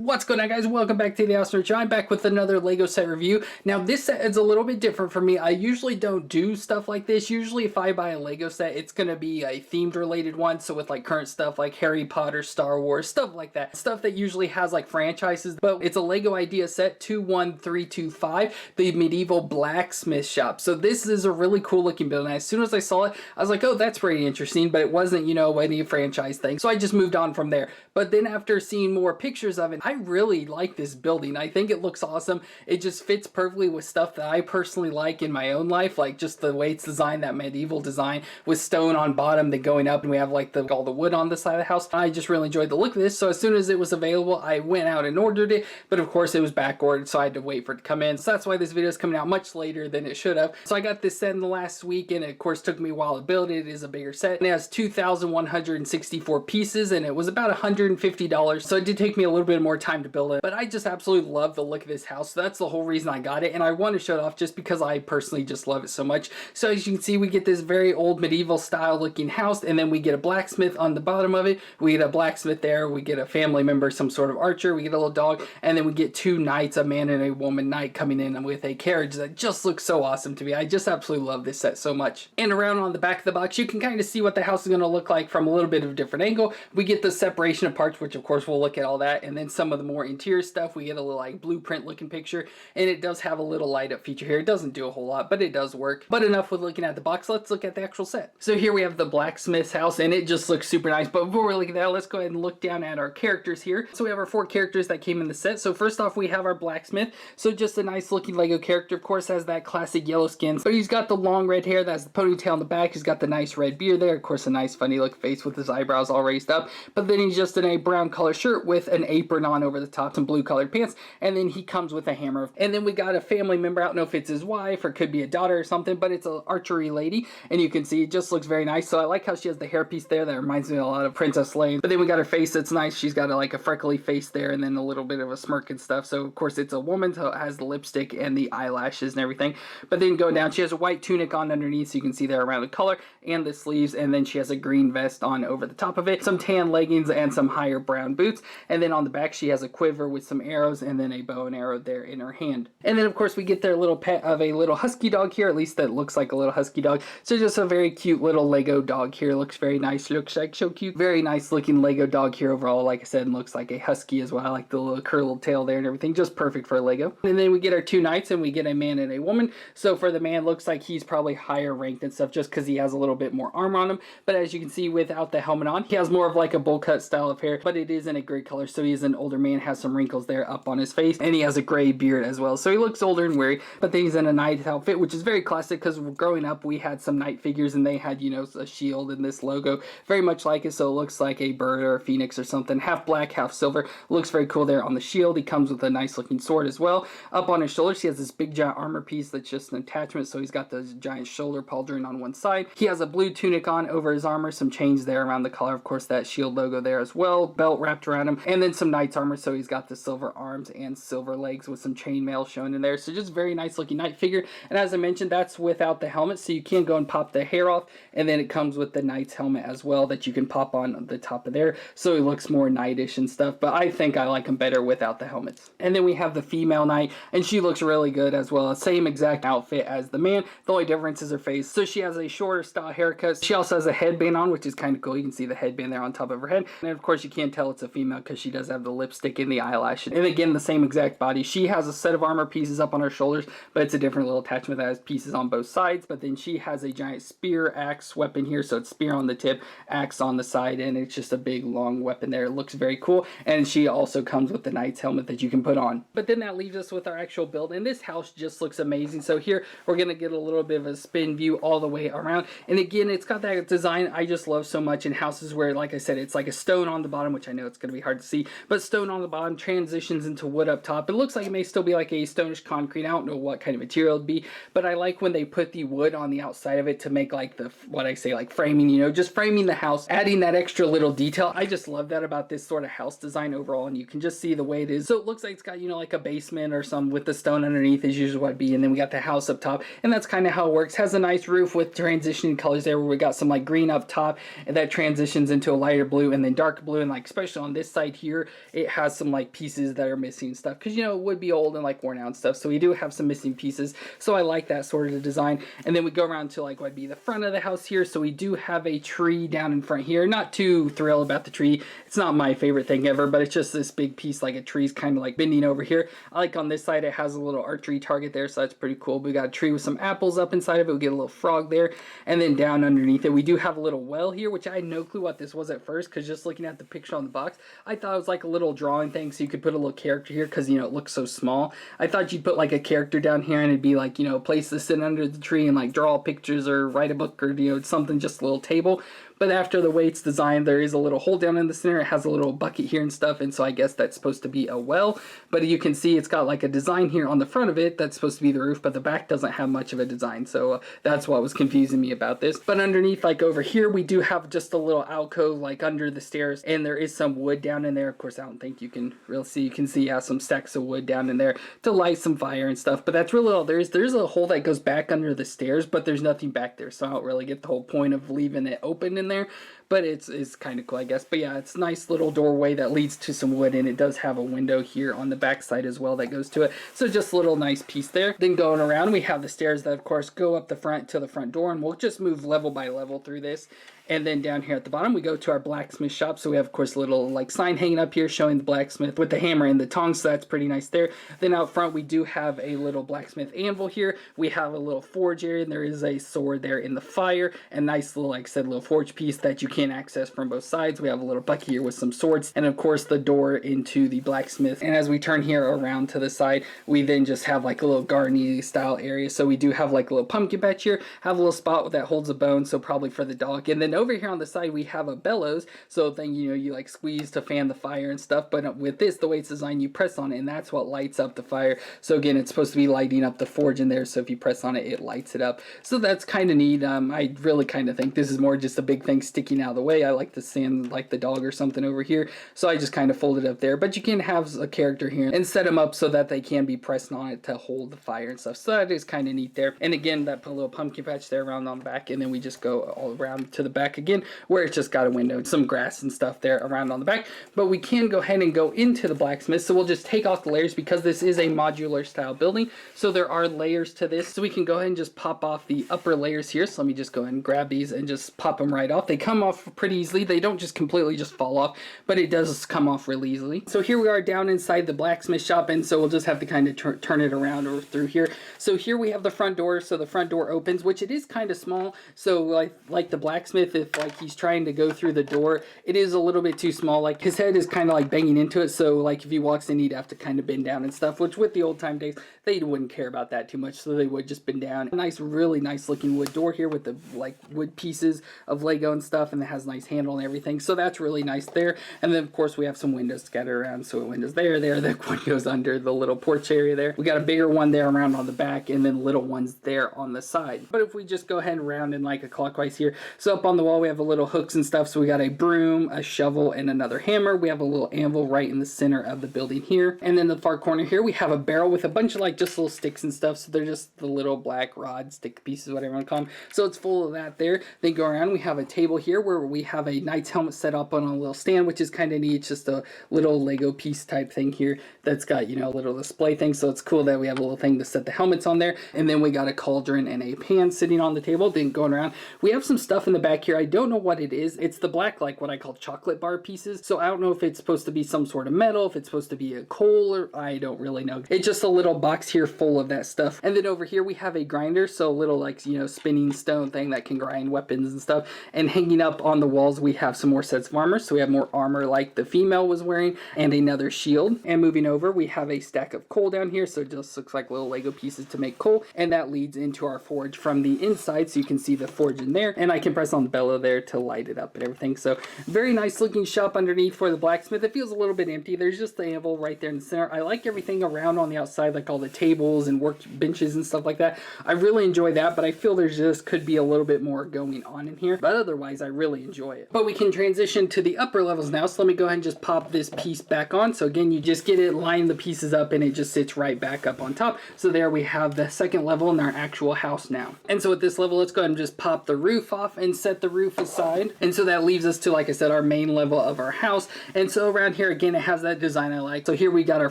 What's going on, guys? Welcome back to the Awesome Show. I'm back with another LEGO set review. Now this set is a little bit different for me. I usually don't do stuff like this. Usually if I buy a LEGO set, it's going to be a themed related one. So with like current stuff like Harry Potter, Star Wars, stuff like that. Stuff that usually has like franchises. But it's a LEGO Ideas set 21325, the Medieval Blacksmith shop. So this is a really cool looking build. And as soon as I saw it, I was like, oh, that's pretty interesting. But it wasn't, you know, any franchise thing. So I just moved on from there. But then after seeing more pictures of it, I really like this building. I think it looks awesome. It just fits perfectly with stuff that I personally like in my own life, like just the way it's designed, that medieval design with stone on bottom, then going up, and we have like all the wood on the side of the house. I just really enjoyed the look of this. So as soon as it was available, I went out and ordered it, but of course it was back ordered, so I had to wait for it to come in. So that's why this video is coming out much later than it should have. So I got this set in the last week, and it of course took me a while to build it. It is a bigger set, and it has 2,164 pieces, and it was about $150. So it did take me a little bit more time to build it, but I just absolutely love the look of this house. So that's the whole reason I got it, and I want to show it off just because I personally just love it so much. So as you can see, we get this very old medieval style looking house, and then we get a blacksmith on the bottom of it. We get a blacksmith there, we get a family member, some sort of archer, we get a little dog, and then we get two knights, a man and a woman knight, coming in with a carriage that just looks so awesome to me. I just absolutely love this set so much. And around on the back of the box, you can kind of see what the house is going to look like from a little bit of a different angle. We get the separation of parts, which of course we'll look at all that, and then some of the more interior stuff. We get a little like blueprint looking picture, and it does have a little light up feature here. It doesn't do a whole lot, but it does work. But enough with looking at the box, let's look at the actual set. So here we have the blacksmith's house, and it just looks super nice. But before we look at that, let's go ahead and look down at our characters here. So we have our 4 characters that came in the set. So first off, we have our blacksmith. So just a nice looking LEGO character, of course, has that classic yellow skin, but he's got the long red hair, that's the ponytail on the back. He's got the nice red beard there, of course a nice funny look face with his eyebrows all raised up, but then he's just in a brown color shirt with an apron on over the top, some blue colored pants, and then he comes with a hammer. And then we got a family member. I don't know if it's his wife or could be a daughter or something, but it's an archery lady, and you can see it just looks very nice. So I like how she has the hairpiece there that reminds me a lot of Princess Leia. But then we got her face that's nice. She's got like a freckly face there, and then a little bit of a smirk and stuff. So of course it's a woman, so it has the lipstick and the eyelashes and everything. But then going down, she has a white tunic on underneath, so you can see there around the collar and the sleeves, and then she has a green vest on over the top of it, some tan leggings and some higher brown boots, and then on the back she has a quiver with some arrows and then a bow and arrow there in her hand. And then of course we get their little pet of a little husky dog here, at least that looks like a little husky dog. So just a very cute little LEGO dog here. Looks very nice, looks like so cute. Very nice looking LEGO dog here overall, like I said, and looks like a husky as well. I like the little curled tail there and everything, just perfect for a LEGO. And then we get our 2 knights, and we get a man and a woman. So for the man, looks like he's probably higher ranked and stuff just because he has a little bit more armor on him. But as you can see, without the helmet on, he has more of like a bowl cut style of hair, but it is in a gray color. So he is an older man, has some wrinkles there up on his face, and he has a gray beard as well. So he looks older and weary, but then he's in a knight outfit, which is very classic because growing up we had some knight figures and they had, you know, a shield and this logo very much like it. So it looks like a bird or a phoenix or something, half black, half silver. Looks very cool there on the shield. He comes with a nice looking sword as well. Up on his shoulders, he has this big giant armor piece that's just an attachment. So he's got those giant shoulder pauldron on one side. He has a blue tunic on over his armor, some chains there around the collar, of course that shield logo there as well, belt wrapped around him, and then some knight's armor. So he's got the silver arms and silver legs with some chainmail shown in there. So just very nice looking knight figure. And as I mentioned, that's without the helmet, so you can go and pop the hair off, and then it comes with the knight's helmet as well that you can pop on the top of there, so he looks more knightish and stuff. But I think I like him better without the helmets. And then we have the female knight, and she looks really good as well. Same exact outfit as the man, the only difference is her face. So she has a shorter style haircut. She also has a headband on, which is kind of cool. You can see the headband there on top of her head, and of course you can't tell it's a female because she does have the lipstick and the eyelash. And again, the same exact body. She has a set of armor pieces up on her shoulders, but it's a different little attachment that has pieces on both sides. But then she has a giant spear axe weapon here, so it's spear on the tip, axe on the side, and it's just a big long weapon there. It looks very cool, and she also comes with the knight's helmet that you can put on. But then that leaves us with our actual build, and this house just looks amazing. So here we're gonna get a little bit of a spin view all the way around, and again, it's got that design I just love so much in houses where, like I said, it's like a stone on the bottom, which I know it's gonna be hard to see, but stone on the bottom transitions into wood up top. It looks like it may still be like a stonish concrete. I don't know what kind of material it'd be, but I like when they put the wood on the outside of it to make like the, what I say, like framing, you know, just framing the house, adding that extra little detail. I just love that about this sort of house design overall, and you can just see the way it is. So it looks like it's got, you know, like a basement or some with the stone underneath is usually what it'd be, and then we got the house up top, and that's kind of how it works. Has a nice roof with transitioning colors there, where we got some like green up top, and that transitions into a lighter blue and then dark blue, and like especially on this side here, it has some like pieces that are missing stuff, because you know it would be old and like worn out and stuff, so we do have some missing pieces, so I like that sort of design. And then we go around to like what would be the front of the house here, so we do have a tree down in front here. Not too thrilled about the tree, it's not my favorite thing ever, but it's just this big piece, like a tree's kind of like bending over here. I like on this side it has a little archery target there, so that's pretty cool. We got a tree with some apples up inside of it, we get a little frog there, and then down underneath it we do have a little well here, which I had no clue what this was at first, because just looking at the picture on the box I thought it was like a little drawing thing, so you could put a little character here, because you know it looks so small. I thought you'd put like a character down here and it'd be like, you know, a place to sit under the tree and like draw pictures or write a book, or you know, something, just a little table. But after the way it's designed, there is a little hole down in the center. It has a little bucket here and stuff, and so I guess that's supposed to be a well. But you can see it's got like a design here on the front of it that's supposed to be the roof, but the back doesn't have much of a design, so that's what was confusing me about this. But underneath, like over here, we do have just a little alcove like under the stairs, and there is some wood down in there. Of course, I don't think you can really see. You can see some stacks of wood down in there to light some fire and stuff, but that's really all there is. There's a hole that goes back under the stairs, but there's nothing back there, so I don't really get the whole point of leaving it open in there. But it's kind of cool, I guess. But yeah, it's a nice little doorway that leads to some wood, and it does have a window here on the back side as well that goes to it. So just a little nice piece there. Then going around, we have the stairs that, of course, go up the front to the front door, and we'll just move level by level through this. And then down here at the bottom, we go to our blacksmith shop. So we have, of course, a little like sign hanging up here showing the blacksmith with the hammer and the tongs. So that's pretty nice there. Then out front, we do have a little blacksmith anvil here. We have a little forge area, and there is a sword there in the fire. And nice little, like I said, little forge piece that you can access from both sides. We have a little bucket here with some swords, and of course the door into the blacksmith. And as we turn here around to the side, we then just have like a little garden style area. So we do have like a little pumpkin patch here. Have a little spot that holds a bone, so probably for the dog. And then over here on the side we have a bellows, so then you know you like squeeze to fan the fire and stuff. But with this, the way it's designed, you press on it and that's what lights up the fire. So again, it's supposed to be lighting up the forge in there, so if you press on it, it lights it up. So that's kind of neat. I really kind of think this is more just a big thing sticking out of the way. I like to stand like the dog or something over here, so I just kind of fold it up there. But you can have a character here and set them up so that they can be pressed on it to hold the fire and stuff. So that is kind of neat there. And again, that put a little pumpkin patch there around on the back, and then we just go all around to the back again, where it's just got a window and some grass and stuff there around on the back. But we can go ahead and go into the blacksmith, so we'll just take off the layers because this is a modular style building, so there are layers to this. So we can go ahead and just pop off the upper layers here. So let me just go ahead and grab these and just pop them right off. They come off pretty easily. They don't just completely just fall off, but it does come off really easily. So here we are down inside the blacksmith shop, and so we'll just have to kind of turn it around or through here. So here we have the front door. So the front door opens, which it is kind of small. So like the blacksmith, if like he's trying to go through the door, it is a little bit too small. Like his head is kind of like banging into it, so like if he walks in, he'd have to kind of bend down and stuff, which with the old time days they wouldn't care about that too much, so they would just bend down. A nice, really nice looking wood door here with the like wood pieces of Lego and stuff, and it has a nice handle and everything, so that's really nice there. And then of course we have some windows scattered around, so windows there, the one goes under the little porch area there. We got a bigger one there around on the back, and then little ones there on the side. But if we just go ahead and round in like a clockwise here, so up on the wall we have a little hooks and stuff. So we got a broom, a shovel, and another hammer. We have a little anvil right in the center of the building here. And then the far corner here, we have a barrel with a bunch of like just little sticks and stuff. So they're just the little black rod stick pieces, whatever you want to call them. So it's full of that there. Then go around, we have a table here where we have a knight's helmet set up on a little stand, which is kind of neat. It's just a little Lego piece type thing here that's got, you know, a little display thing. So it's cool that we have a little thing to set the helmets on there. And then we got a cauldron and a pan sitting on the table. Then going around, we have some stuff in the back here. I don't know what it is. It's the black, like what I call chocolate bar pieces. So I don't know if it's supposed to be some sort of metal, if it's supposed to be a coal, or I don't really know. It's just a little box here full of that stuff. And then over here we have a grinder, so a little like, you know, spinning stone thing that can grind weapons and stuff. And hanging up on the walls we have some more sets of armor. So we have more armor like the female was wearing, and another shield. And moving over, we have a stack of coal down here, so it just looks like little Lego pieces to make coal. And that leads into our forge from the inside, so you can see the forge in there. And I can press on the bellow there to light it up and everything. So very nice looking shop underneath for the blacksmith. It feels a little bit empty. There's just the anvil right there in the center. I like everything around on the outside, like all the tables and work benches and stuff like that. I really enjoy that, but I feel there's just could be a little bit more going on in here. But otherwise, I really really enjoy it. But we can transition to the upper levels now, so let me go ahead and just pop this piece back on. So again, you just get it, line the pieces up, and it just sits right back up on top. So there we have the second level in our actual house now. And so at this level, let's go ahead and just pop the roof off and set the roof aside. And so that leaves us to, like I said, our main level of our house. And so around here, again, it has that design I like. So here we got our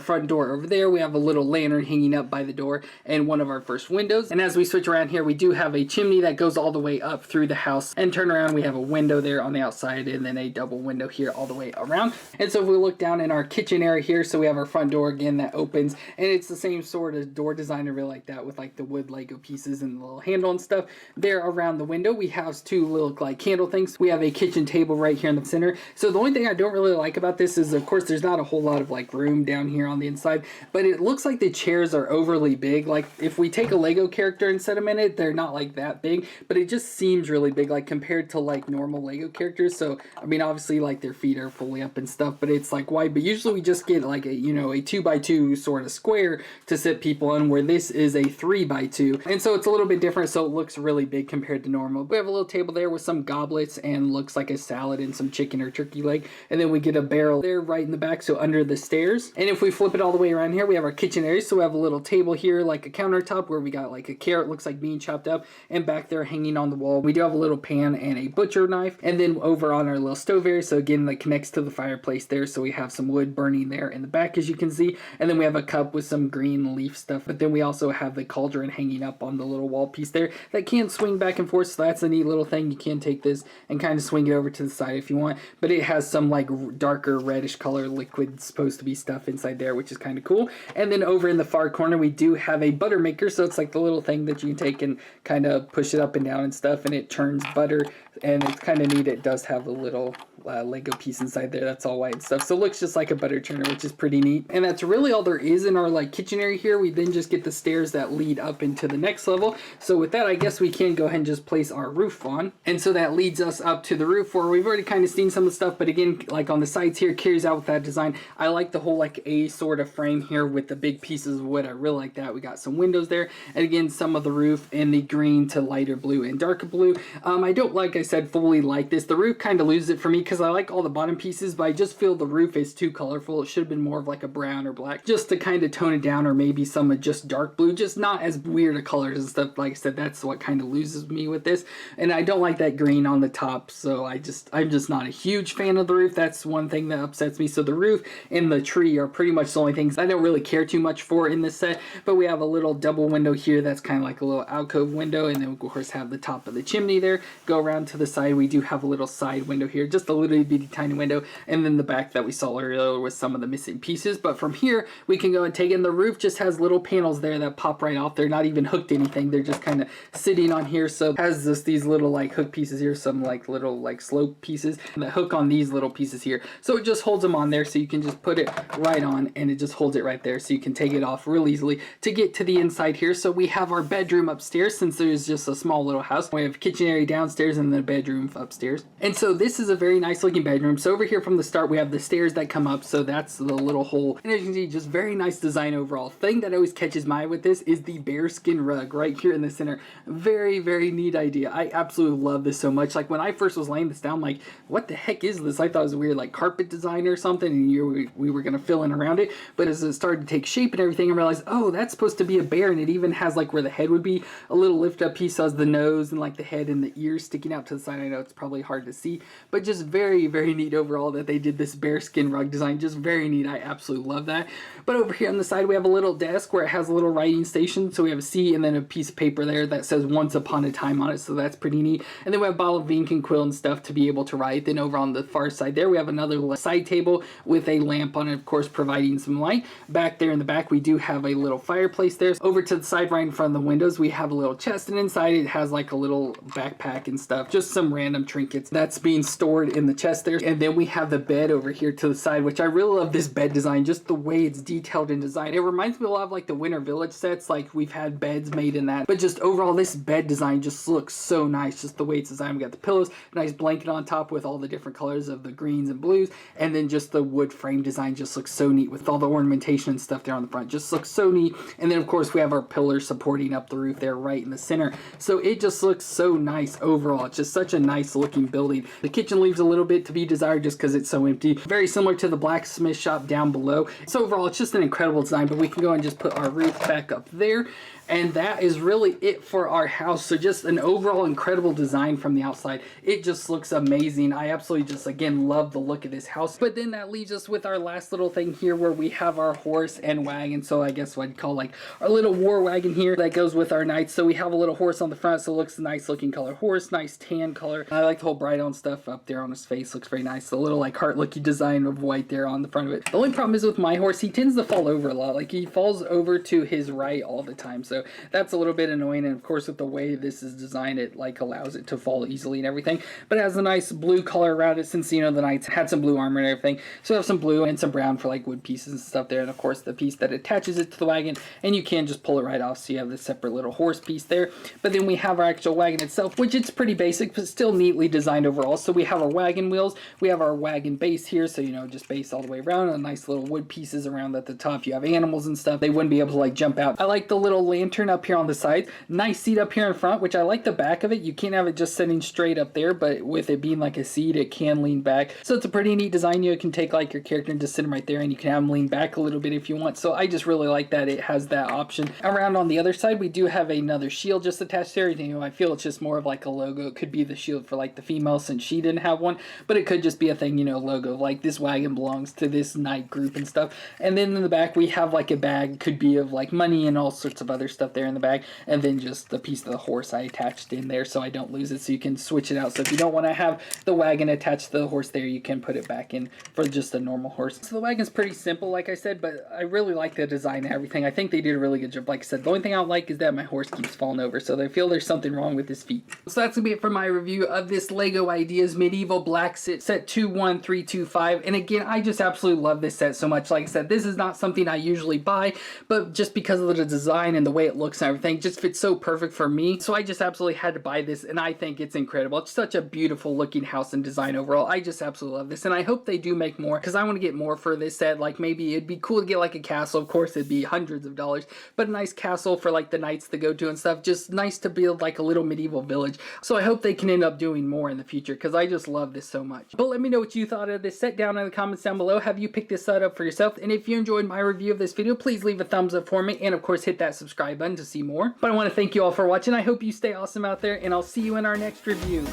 front door over there. We have a little lantern hanging up by the door and one of our first windows. And as we switch around here, we do have a chimney that goes all the way up through the house. And turn around, we have a window there on the outside and then a double window here all the way around. And so if we look down in our kitchen area here, so we have our front door again that opens, and it's the same sort of door design. I really like that with like the wood Lego pieces and the little handle and stuff. There around the window, we have two little like candle things. We have a kitchen table right here in the center. So the only thing I don't really like about this is, of course, there's not a whole lot of like room down here on the inside, but it looks like the chairs are overly big. Like if we take a Lego character and set them in it, they're not like that big, but it just seems really big like compared to like normal Lego characters. So I mean, obviously like their feet are fully up and stuff, but it's like wide. But usually we just get like a, you know, a 2x2 sort of square to sit people in, where this is a 3x2, and so it's a little bit different. So it looks really big compared to normal. We have a little table there with some goblets and looks like a salad and some chicken or turkey leg, and then we get a barrel there right in the back, so under the stairs. And if we flip it all the way around here, we have our kitchen area. So we have a little table here, like a countertop, where we got like a carrot, looks like being chopped up, and back there hanging on the wall, we do have a little pan and a butcher knife. And then over on our little stove area, so again, that connects to the fireplace there, so we have some wood burning there in the back, as you can see. And then we have a cup with some green leaf stuff, but then we also have the cauldron hanging up on the little wall piece there that can swing back and forth. So that's a neat little thing. You can take this and kind of swing it over to the side if you want, but it has some like darker reddish color liquid supposed to be stuff inside there, which is kind of cool. And then over in the far corner, we do have a butter maker. So it's like the little thing that you can take and kind of push it up and down and stuff, and it churns butter, and it's kind of neat. It does have a little Lego piece inside there that's all white and stuff, so it looks just like a butter churner, which is pretty neat. And that's really all there is in our like kitchen area here. We then just get the stairs that lead up into the next level. So with that, I guess we can go ahead and just place our roof on, and so that leads us up to the roof, where we've already kind of seen some of the stuff, but again, like on the sides here, carries out with that design. I like the whole like A sort of frame here with the big pieces of wood. I really like that. We got some windows there, and again, some of the roof in the green to lighter blue and darker blue. I don't, like I said, fully like this. The roof kind of loses it for me because I like all the bottom pieces, but I just feel the roof is too colorful. It should have been more of like a brown or black, just to kind of tone it down, or maybe some of just dark blue, just not as weird of colors and stuff. Like I said, that's what kind of loses me with this. And I don't like that green on the top, so I'm just not a huge fan of the roof. That's one thing that upsets me. So the roof and the tree are pretty much the only things I don't really care too much for in this set. But we have a little double window here that's kind of like a little alcove window, and then we of course have the top of the chimney there. Go around to the side, we do have a little side window here, just a little bitty tiny window, and then the back that we saw earlier with some of the missing pieces. But from here, we can go and take in. The roof just has little panels there that pop right off. They're not even hooked to anything. They're just kind of sitting on here. So it has these little like hook pieces here, some like little like slope pieces that hook on these little pieces here. So it just holds them on there, so you can just put it right on, and it just holds it right there, so you can take it off real easily to get to the inside here. So we have our bedroom upstairs, since there's just a small little house. We have kitchen area downstairs and then a bedroom upstairs. And so this is a very nice looking bedroom. So over here from the start, we have the stairs that come up, so that's the little hole. And as you can see, just very nice design overall. Thing that always catches my eye with this is the bearskin rug right here in the center. Very, very neat idea. I absolutely love this so much. Like when I first was laying this down, I'm like, what the heck is this? I thought it was weird, like carpet design or something, and we were gonna fill in around it. But as it started to take shape and everything, I realized, oh, that's supposed to be a bear, and it even has like where the head would be, a little lift up piece as the nose and like the head and the ears sticking out to the side. I know it's probably hard to see, but just very, very neat overall that they did this bearskin rug design. Just very neat. I absolutely love that. But over here on the side, we have a little desk where it has a little writing station. So we have a C and then a piece of paper there that says Once Upon a Time on it. So that's pretty neat. And then we have a bottle of ink and quill and stuff to be able to write. Then over on the far side there, we have another side table with a lamp on it, of course, providing some light. Back there in the back, we do have a little fireplace there. Over to the side right in front of the windows, we have a little chest, and inside it has like a little backpack and stuff, just some random trinkets that's being stored in the chest there. And then we have the bed over here to the side, which I really love this bed design, just the way it's detailed and designed. It reminds me a lot of like the Winter Village sets, like we've had beds made in that. But just overall, this bed design just looks so nice, just the way it's designed. We got the pillows, nice blanket on top with all the different colors of the greens and blues, and then just the wood frame design just looks so neat with all the ornamentation and stuff there on the front. Just looks so neat. And then of course we have our pillars supporting up the roof there right in the center. So it just looks so nice overall. It's just such a nice looking building. The kitchen leaves a little bit to be desired just because it's so empty. Very similar to the blacksmith shop down below. So overall, it's just an incredible design, but we can go and just put our roof back up there. And that is really it for our house. So just an overall incredible design from the outside. It just looks amazing. I absolutely just, again, love the look of this house. But then that leaves us with our last little thing here where we have our horse and wagon. So I guess what I'd call like our little war wagon here that goes with our knights. So we have a little horse on the front. So it looks a nice looking color horse, nice tan color. I like the whole bright on stuff up there on his face. Looks very nice. The little like heart looking design of white there on the front of it. The only problem is with my horse, he tends to fall over a lot. Like he falls over to his right all the time. So that's a little bit annoying, and of course with the way this is designed, it like allows it to fall easily and everything. But it has a nice blue color around it, since you know the knights had some blue armor and everything. So we have some blue and some brown for like wood pieces and stuff there, and of course the piece that attaches it to the wagon, and you can just pull it right off, so you have this separate little horse piece there. But then we have our actual wagon itself, which it's pretty basic but still neatly designed overall. So we have our wagon wheels, we have our wagon base here, so you know, just base all the way around, and nice little wood pieces around at the top. You have animals and stuff, they wouldn't be able to like jump out. I like the little lantern up here on the side. Nice seat up here in front, which I like the back of it. You can't have it just sitting straight up there, but with it being like a seat, it can lean back. So it's a pretty neat design. You can take like your character and just sit him right there, and you can have him lean back a little bit if you want. So I just really like that it has that option. Around on the other side, we do have another shield just attached there. You know, I feel it's just more of like a logo. It could be the shield for like the female since she didn't have one, but it could just be a thing, you know, logo like this wagon belongs to this knight group and stuff. And then in the back, we have like a bag, could be of like money and all sorts of other stuff there in the back. And then just the piece of the horse I attached in there so I don't lose it, so you can switch it out. So if you don't want to have the wagon attached to the horse there, you can put it back in for just a normal horse. So the wagon's pretty simple, like I said, but I really like the design and everything. I think they did a really good job. Like I said, the only thing I don't like is that my horse keeps falling over, so I feel there's something wrong with his feet. So that's gonna be it for my review of this LEGO Ideas Medieval Blacksmith set 21325. And again, I just absolutely love this set so much. Like I said, this is not something I usually buy, but just because of the design and the way it looks and everything, it just fits so perfect for me. So I just absolutely had to buy this, and I think it's incredible. It's such a beautiful looking house and design overall. I just absolutely love this, and I hope they do make more, because I want to get more for this set. Like maybe it'd be cool to get like a castle. Of course it'd be hundreds of dollars, but a nice castle for like the knights to go to and stuff. Just nice to build like a little medieval village. So I hope they can end up doing more in the future, because I just love this so much. But let me know what you thought of this set down in the comments down below. Have you picked this set up for yourself? And if you enjoyed my review of this video, please leave a thumbs up for me, and of course hit that subscribe button to see more. But I want to thank you all for watching. I hope you stay awesome out there, and I'll see you in our next review.